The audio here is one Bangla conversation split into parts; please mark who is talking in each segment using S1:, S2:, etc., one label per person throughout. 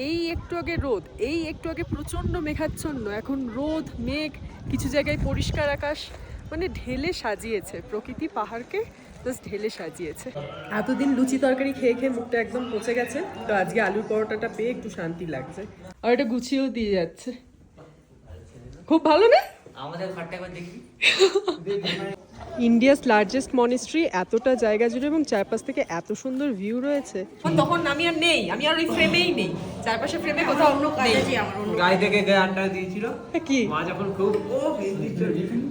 S1: এই একটু আগে রোদ, এই একটু আগে প্রচণ্ড মেঘাচ্ছন্ন, এখন রোদ মেঘ, কিছু জায়গায় পরিষ্কার আকাশ, মানে ঢেলে সাজিয়েছে প্রকৃতি পাহাড়কে, জাস্ট ঢেলে সাজিয়েছে। এতদিন লুচি তরকারি খেয়ে খেয়ে মুখটা একদম পচে গেছে, তো আজকে আলুর পরোটাটা পেয়ে একটু শান্তি লাগছে। আর এটা গুছিয়েও দিয়ে যাচ্ছে, খুব ভালো না?
S2: আমাদের ঘরটা একবার দেখি।
S1: ইন্ডিয়াস লার্জেস্ট মনিস্ট্রি, এতটা জায়গা জুড়ে এবং চারপাশ থেকে এত সুন্দর ভিউ রয়েছে। তখন আমি আর নেই, আমি আর ওই ফ্রেমেই নেই, চারপাশে ফ্রেমে কোথাও অন্য কাজ আছে আমার।
S2: গাড়ি থেকে গায়ে আড্ডা দিয়েছিল
S1: কি
S2: মা যখন খুব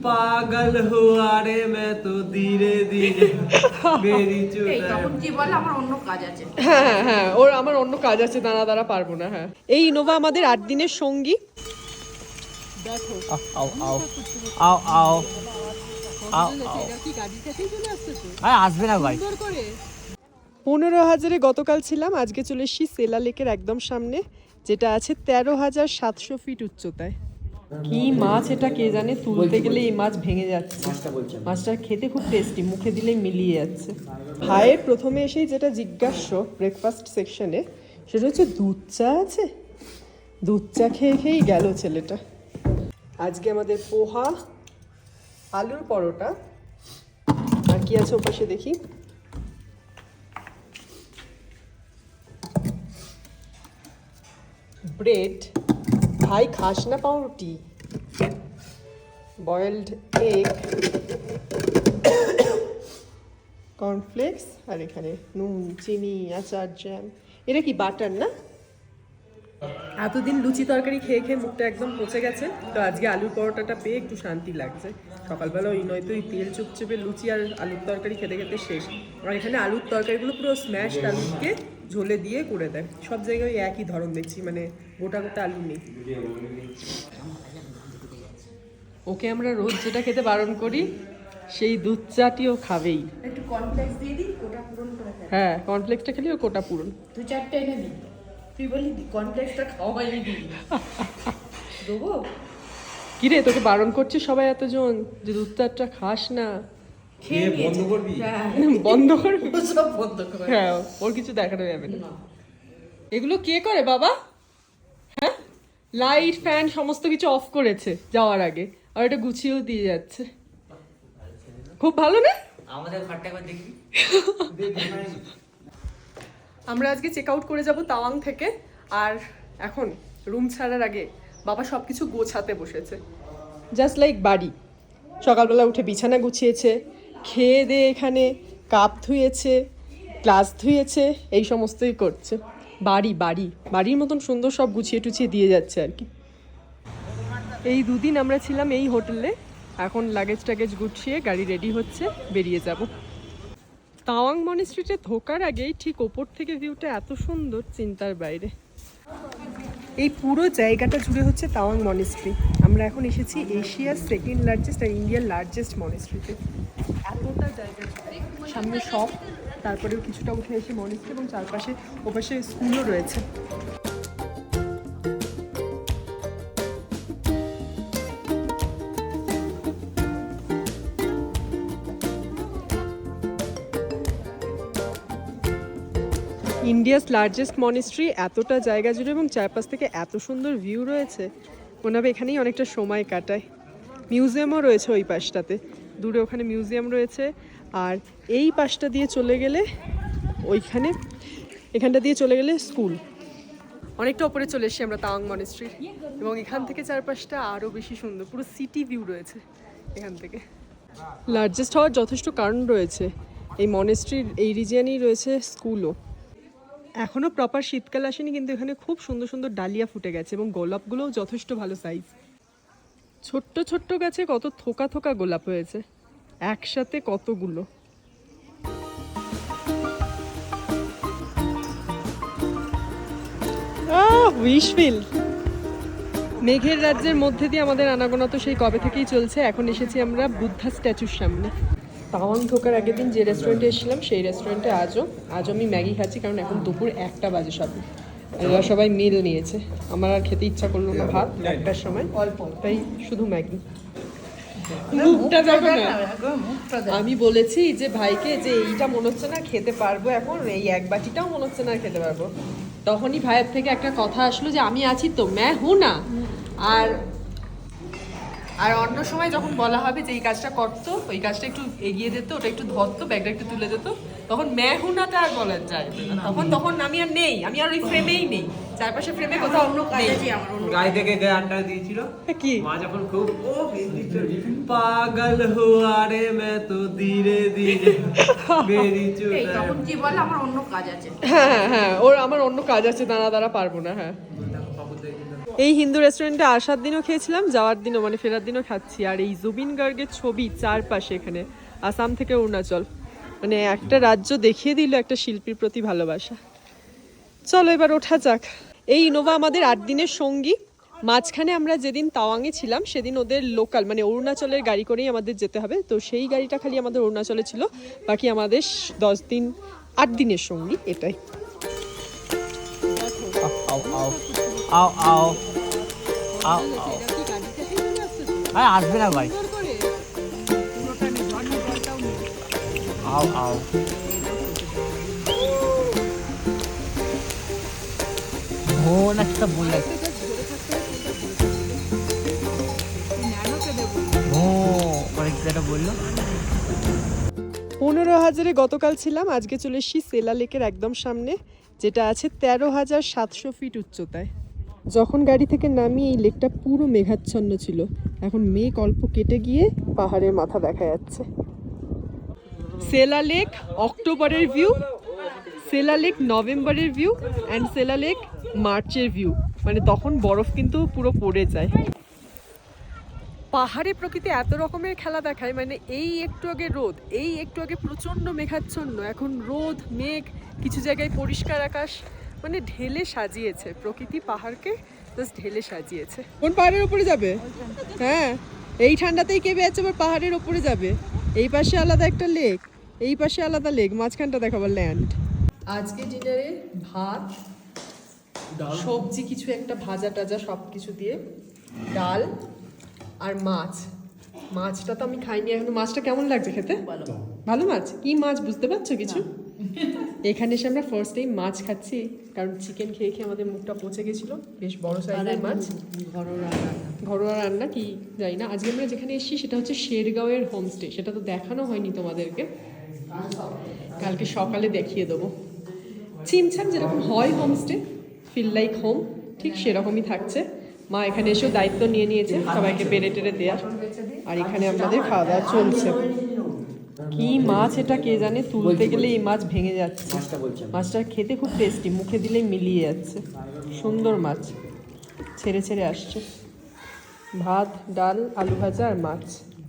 S2: পাগল হুয়া রে মে তো ধীরে ধীরে মেরি চুরা।
S3: তখন কি বলে আমার অন্য কাজ আছে।
S1: হ্যাঁ হ্যাঁ হ্যাঁ, ওর আমার অন্য কাজ আছে, দাঁড়া পারবো না। হ্যাঁ, এই ইনোভা আমাদের 8 দিনের সঙ্গী। দেখো
S2: আও আও আও আও আও আও আসবে না ভাই।
S1: 15,000-এ গতকাল ছিলাম, আজকে চলে এসেছি সেলা লেকের একদম সামনে, যেটা আছে 13,700 ফিট উচ্চতায়। কি মাছ এটা কে জানে, তুলতে গেলে এই মাছ ভেঙে যাচ্ছে। মাছটা খেতে খুব টেস্টি, মুখে দিলেই মিলিয়ে যাচ্ছে। ভাইয়ের প্রথমে এসেই যেটা জিজ্ঞাস্য ব্রেকফাস্ট সেকশনে, সেটা হচ্ছে দুধ চা আছে। দুধ চা খেয়ে খেয়েই গেল ছেলেটা। আজকে আমাদের পোহা, আলুর পরোটা, আর কি আছে ওপাশে দেখি, ব্রেড, ভাই খাস না পাউরুটি, বয়েলড এগ, কর্নফ্লেক্স, আর এখানে নুন, চিনি, আচার, জ্যাম। এটা কি বাটার না? এতদিন লুচি তরকারি খেয়ে খেয়ে মুখটা একদম পচে গেছে, তো আজকে আলুর পরোটাটা পেয়ে একটু শান্তি লাগছে। সকালবেলা ওই নয়তো ওই তেল চুপচুপে লুচি আর আলুর তরকারি খেতে খেতে শেষ। আর এখানে আলুর তরকারিগুলো পুরো স্ম্যাশড আলুকে ঝোলে দিয়ে করে দেয়। সব জায়গায় একই ধরন দেখছি, মানে গোটা গোটা আলু নেই। ওকে আমরা রোজ যেটা খেতে বারণ করি, সেই দুধ চাটিও খাবেই।
S3: একটু কর্নফ্লেক্স দিয়ে দিই, কোটা পূরণ করে ফেল।
S1: হ্যাঁ, কর্নফ্লেক্সটা খেলে ও কোটা পূরণ।
S3: 2-4টা এনে দিই। তুই বললি কর্নফ্লেক্সটা খাওয়া হয়নি দিই দেবো।
S1: কিরে, তোকে বারণ করছে সবাই এতজন যে দুধ চাটা খাস না,
S3: খেয়ে
S2: বন্ধ করবি?
S1: বন্ধ করবি?
S3: সব বন্ধ করে।
S1: হ্যাঁ, ওর কিছু দেখানো যাবে না। এগুলো কে করে বাবা? হ্যাঁ, লাইট ফ্যান সমস্ত কিছু অফ করেছে যাওয়ার আগে, আর এটা গুছিয়েও দিয়ে যাচ্ছে। খুব ভালো না?
S2: আমাদের ঘরটা একবার দেখি।
S1: আমরা আজকে চেক আউট করে যাব তাওয়াং থেকে, আর এখন রুম ছাড়ার আগে বাবা সব কিছু গোছাতে বসেছে, জাস্ট লাইক বাড়ি। সকালবেলা উঠে বিছানা গুছিয়েছে, খেয়ে দিয়ে এখানে কাপ ধুয়েছে, গ্লাস ধুয়েছে, এই সমস্তই করছে। বাড়ির মতন সুন্দর সব গুছিয়ে টুছিয়ে দিয়ে যাচ্ছে আর কি। এই দুদিন আমরা ছিলাম এই হোটেলে, এখন লাগেজ টাগেজ গুছিয়ে গাড়ি রেডি হচ্ছে, বেরিয়ে যাব। তাওয়াং মনিস্ট্রিতে ঢোকার আগেই ঠিক ওপর থেকে ভিউটা এত সুন্দর, চিন্তার বাইরে। এই পুরো জায়গাটা জুড়ে হচ্ছে তাওয়াং মনিস্ট্রি। আমরা এখন এসেছি এশিয়ার সেকেন্ড লার্জেস্ট আর ইন্ডিয়ার লার্জেস্ট মনিস্ট্রিতে। এতটা জায়গা জুড়ে, সামনে শপ, তারপরেও কিছুটা উঠে এসে মনিস্ট্রি, এবং চারপাশে ওপাশে স্কুলও রয়েছে। ইন্ডিয়াস লার্জেস্ট মনিস্ট্রি, এতটা জায়গা জুড়ে এবং চারপাশ থেকে এত সুন্দর ভিউ রয়েছে, মনে হবে এখানেই অনেকটা সময় কাটায়। মিউজিয়ামও রয়েছে ওই পাশটাতে, দূরে ওখানে মিউজিয়াম রয়েছে। আর এই পাশটা দিয়ে চলে গেলে এখানটা দিয়ে চলে গেলে স্কুল। অনেকটা ওপরে চলে এসেছি আমরা তাওয়াং মনিস্ট্রি, এবং এখান থেকে চারপাশটা আরও বেশি সুন্দর, পুরো সিটি ভিউ রয়েছে এখান থেকে। লার্জেস্ট হওয়ার যথেষ্ট কারণ রয়েছে, এই মনিস্ট্রির এই রিজিয়নেই রয়েছে স্কুলও। এখনও প্রপার শীতকাল আসেনি, কিন্তু এখানে খুব সুন্দর সুন্দর ডালিয়া ফুটে গেছে, এবং গোলাপগুলোও যথেষ্ট ভালো সাইজ। ছোট্ট ছোট্ট গাছে কত থোকা থোকা গোলাপ হয়েছে, একসাথে কতগুলো। উইশফিল। মেঘের রাজ্যের মধ্যে দিয়ে আমাদের আনাগোনা তো সেই কবে থেকেই চলছে। এখন এসেছি আমরা বুদ্ধা স্ট্যাচুর সামনে। তাওয়াং ঢোকার আগের দিন যে রেস্টুরেন্টে এসেছিলাম, সেই রেস্টুরেন্টে আজও আমি ম্যাগি খাচ্ছি, কারণ এখন দুপুর 1টা বাজে সব। এরা সবাই মিল নিয়েছে, আমার আর খেতে ইচ্ছা করলো না ভাত 1টার সময়, তাই শুধু ম্যাগি। মুখটা দেখো না। আমি বলেছি যে ভাইকে যে এইটা মনে হচ্ছে না খেতে পারবো এখন, এই এক বাটিটাও মনে হচ্ছে না খেতে পারবো। তখনই ভাইয়ের থেকে একটা কথা আসলো যে আমি আছি তো ম্যা হু না। আর আর অন্য সময় যখন বলা হবে যে এই কাজটা করতো, ওই কাজটা একটু এগিয়ে দিত, ওটা একটু ধরতো, ব্যাগটা একটু তুলে দিত, তখন ম্যা হু নাটা আর বলা যায় না। তখন আমি আর নেই, আমি আর ওই ফ্রেমেই নেই, চারপাশে ফ্রেমে কোথাও অন্য কাজ
S3: আছে আমার অন্য
S2: গায়ে থেকে গায়ে আড্ডা দিয়েছিল
S1: কি
S2: মা যখন খুব ও পাগল হুয়া রে मैं तो धीरे धीरे मेरी
S3: এই
S2: चुरा
S3: তখন কি বলে আমার অন্য কাজ আছে।
S1: হ্যাঁ হ্যাঁ, ওর আমার অন্য কাজ আছে, দাঁড়া পারবো না। হ্যাঁ, এই হিন্দু রেস্টুরেন্টে আসার দিনও খেয়েছিলাম, যাওয়ার দিনও মানে ফেরার দিনও খাচ্ছি। আর এই জুবিন গার্গের ছবি চারপাশে, এখানে আসাম থেকে অরুণাচল, মানে একটা রাজ্য দেখিয়ে দিল একটা শিল্পীর প্রতি ভালোবাসা। চলো এবার ওঠা যাক। এই ইনোভা আমাদের 8 দিনের সঙ্গী। মাঝখানে আমরা যেদিন তাওয়াংয়ে ছিলাম সেদিন ওদের লোকাল মানে অরুণাচলের গাড়ি করেই আমাদের যেতে হবে, তো সেই গাড়িটা খালি আমাদের অরুণাচলে ছিল, বাকি আমাদের 10 দিন 8 দিনের সঙ্গী এটাই।
S2: আও আও আও আও আও আও আরে আসবে না ভাই আও আও ও না কি বললে ও পরে যেটা বললো
S1: 15,000-এ গতকাল ছিলাম, আজকে চলে এসেছি সেলা লেকের একদম সামনে, যেটা আছে 13,700 ফিট উচ্চতায়। যখন গাড়ি থেকে নামি এই লেকটা পুরো মেঘাচ্ছন্ন ছিল, এখন মেঘ অল্প কেটে গিয়ে পাহাড়ের মাথা দেখা যাচ্ছে। সেলা লেক অক্টোবরের ভিউ, সেলা লেক নভেম্বরের ভিউ অ্যান্ড সেলা লেক মার্চের ভিউ, মানে তখন বরফ কিন্তু পুরো পড়ে যায়। পাহাড়ে প্রকৃতি এত রকমের খেলা দেখায়, মানে এই একটু আগে রোদ, এই একটু আগে প্রচণ্ড মেঘাচ্ছন্ন, এখন রোদ মেঘ, কিছু জায়গায় পরিষ্কার আকাশ, মানে ঢেলে সাজিয়েছে প্রকৃতি পাহাড়কে, জাস্ট ঢেলে সাজিয়েছে। কোন পাহাড়ের উপরে যাবে? হ্যাঁ, এই ঠান্ডাতেই কেবে আছে, আবার পাহাড়ের উপরে যাবে। এই পাশে আলাদা একটা লেক, এই পাশে আলাদা লেক, মাঝখানটা দেখাবো ল্যান্ড। আজকে ডিনারে ভাত, সবজি কিছু একটা ভাজা টাজা সব কিছু দিয়ে, ডাল আর মাছ। মাছটা তো আমি খাইনি এখনো। মাছটা কেমন লাগছে খেতে? ভালো মাছ? কি মাছ বুঝতে পারছো কিছু? এখানে এসে আমরা ফার্স্ট টাইম মাছ খাচ্ছি, কারণ চিকেন খেয়ে খেয়ে আমাদের মুখটা পচে গেছিলো। বেশ বড় সাইজের মাছ, ঘরোয়া রান্না কি জানি না। আজকে আমরা যেখানে এসেছি সেটা হচ্ছে শেরগাঁওয়ের হোমস্টে, সেটা তো দেখানো হয়নি তোমাদেরকে, কালকে সকালে দেখিয়ে দেবো। চিমছাম যেরকম হয় হোমস্টে, ফিল লাইক হোম, ঠিক সেরকমই থাকছে। মা এখানে এসেও দায়িত্ব নিয়ে নিয়েছে সবাইকে পেরে টেরে দেওয়ার, আর এখানে আমাদের খাওয়া দাওয়া চলছে। কি মাছ এটা কে জানে, তুলতে গেলে এই মাছ ভেঙে যাচ্ছে। মাছটা খেতে খুব টেস্টি, মুখে দিলেই মিলিয়ে যাচ্ছে, সুন্দর মাছ, ছেড়ে ছেড়ে আসছে। ভাত, ডাল, আলু ভাজা আর মাছ।